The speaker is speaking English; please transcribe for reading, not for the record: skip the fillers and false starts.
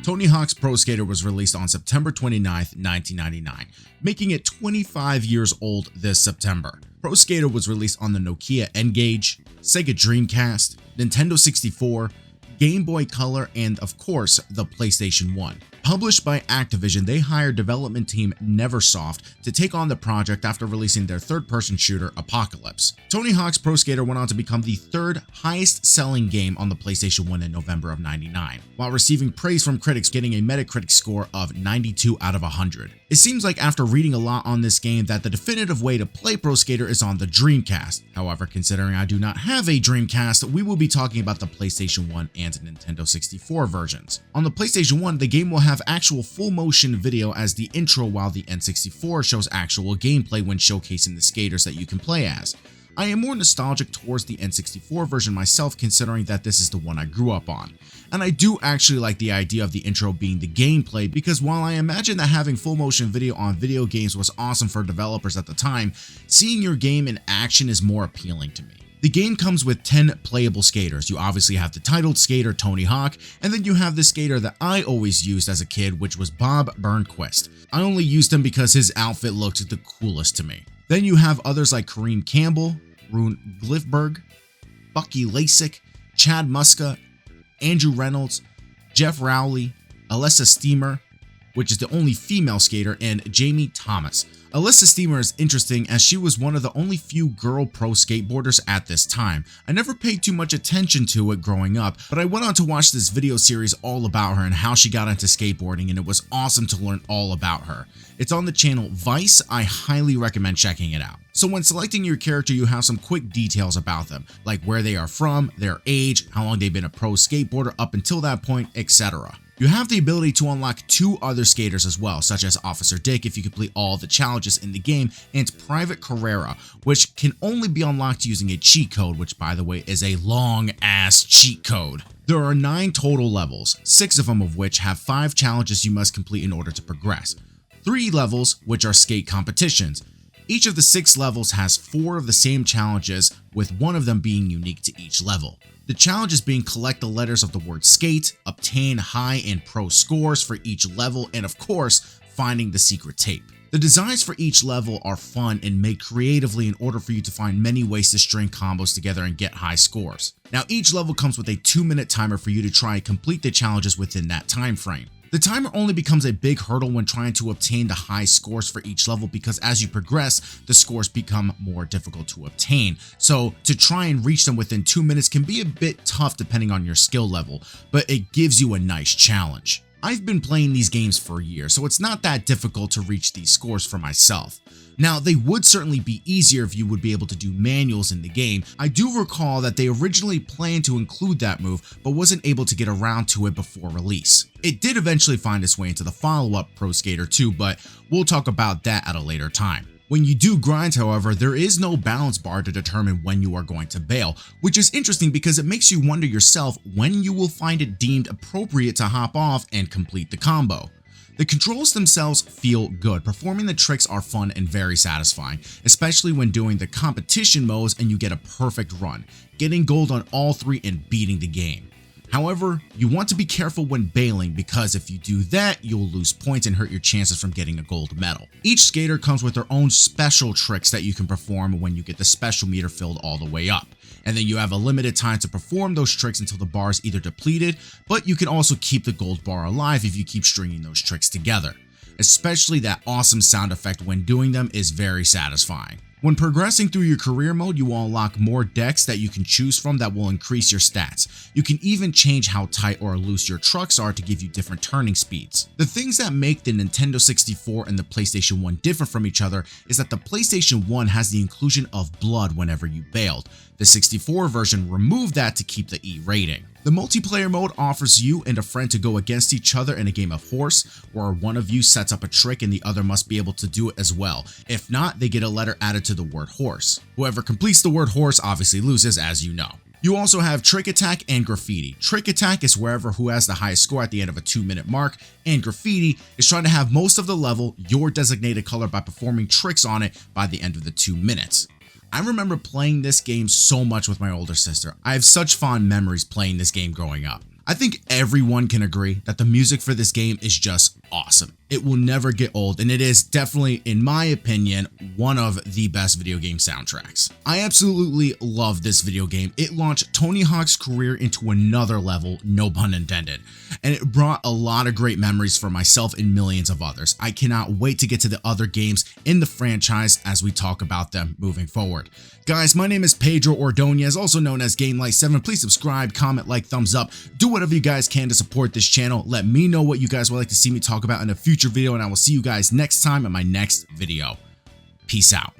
Tony Hawk's Pro Skater was released on September 29th, 1999, making it 25 years old this September. Pro Skater was released on the Nokia N-Gage, Sega Dreamcast, Nintendo 64, Game Boy Color, and of course, the PlayStation 1. Published by Activision, they hired development team Neversoft to take on the project after releasing their third-person shooter Apocalypse. Tony Hawk's Pro Skater went on to become the third highest-selling game on the PlayStation 1 in November of '99, while receiving praise from critics, getting a Metacritic score of 92 out of 100. It seems like after reading a lot on this game that the definitive way to play Pro Skater is on the Dreamcast. However, considering I do not have a Dreamcast, we will be talking about the PlayStation 1 and Nintendo 64 versions. On the PlayStation 1, the game will have actual full motion video as the intro, while the N64 shows actual gameplay when showcasing the skaters that you can play as. I am more nostalgic towards the N64 version myself, considering that this is the one I grew up on. And I do actually like the idea of the intro being the gameplay, because while I imagine that having full motion video on video games was awesome for developers at the time, seeing your game in action is more appealing to me. The game comes with 10 playable skaters. You obviously have the titled skater Tony Hawk, and then you have the skater that I always used as a kid, which was Bob Burnquist. I only used him because his outfit looked the coolest to me. Then you have others like Kareem Campbell, Rune Glifberg, Bucky Lasik, Chad Muska, Andrew Reynolds, Jeff Rowley, Alessa Steamer, which is the only female skater, and Jamie Thomas. Alessa Steamer is interesting as she was one of the only few girl pro skateboarders at this time. I never paid too much attention to it growing up, but I went on to watch this video series all about her and how she got into skateboarding, and it was awesome to learn all about her. It's on the channel Vice. I highly recommend checking it out. So when selecting your character, you have some quick details about them, like where they are from, their age, how long they've been a pro skateboarder up until that point, etc. You have the ability to unlock 2 other skaters as well, such as Officer Dick if you complete all the challenges in the game, and Private Carrera, which can only be unlocked using a cheat code, which by the way is a long ass cheat code. There are 9 total levels, 6 of them of which have 5 challenges you must complete in order to progress. 3 levels which are skate competitions. Each of the 6 levels has 4 of the same challenges, with one of them being unique to each level. The challenges being collect the letters of the word skate, obtain high and pro scores for each level, and of course, finding the secret tape. The designs for each level are fun and made creatively in order for you to find many ways to string combos together and get high scores. Now each level comes with a 2-minute timer for you to try and complete the challenges within that time frame. The timer only becomes a big hurdle when trying to obtain the high scores for each level, because as you progress, the scores become more difficult to obtain. So to try and reach them within 2 minutes can be a bit tough depending on your skill level, but it gives you a nice challenge. I've been playing these games for years, so it's not that difficult to reach these scores for myself. Now, they would certainly be easier if you would be able to do manuals in the game. I do recall that they originally planned to include that move, but wasn't able to get around to it before release. It did eventually find its way into the follow-up Pro Skater 2, but we'll talk about that at a later time. When you do grind, however, there is no balance bar to determine when you are going to bail, which is interesting because it makes you wonder yourself when you will find it deemed appropriate to hop off and complete the combo. The controls themselves feel good. Performing the tricks are fun and very satisfying, especially when doing the competition modes and you get a perfect run, getting gold on all 3 and beating the game. However, you want to be careful when bailing, because if you do that, you'll lose points and hurt your chances from getting a gold medal. Each skater comes with their own special tricks that you can perform when you get the special meter filled all the way up. And then you have a limited time to perform those tricks until the bar is either depleted, but you can also keep the gold bar alive if you keep stringing those tricks together. Especially that awesome sound effect when doing them is very satisfying. When progressing through your career mode, you will unlock more decks that you can choose from that will increase your stats. You can even change how tight or loose your trucks are to give you different turning speeds. The things that make the Nintendo 64 and the PlayStation 1 different from each other is that the PlayStation 1 has the inclusion of blood whenever you bailed. The 64 version removed that to keep the E rating. The multiplayer mode offers you and a friend to go against each other in a game of horse, where one of you sets up a trick and the other must be able to do it as well. If not, they get a letter added to the word horse. Whoever completes the word horse obviously loses, as you know. You also have Trick Attack and Graffiti. Trick Attack is wherever who has the highest score at the end of a 2-minute mark, and Graffiti is trying to have most of the level your designated color by performing tricks on it by the end of the 2 minutes. I remember playing this game so much with my older sister. I have such fond memories playing this game growing up. I think everyone can agree that the music for this game is just awesome. It will never get old, and it is definitely, in my opinion, one of the best video game soundtracks. I absolutely love this video game. It launched Tony Hawk's career into another level, no pun intended, and it brought a lot of great memories for myself and millions of others. I cannot wait to get to the other games in the franchise as we talk about them moving forward. Guys, my name is Pedro Ordonez, also known as GameLight7. Please subscribe, comment, like, thumbs up, do whatever you guys can to support this channel. Let me know what you guys would like to see me talk about in a future video, and I will see you guys next time in my next video. Peace out.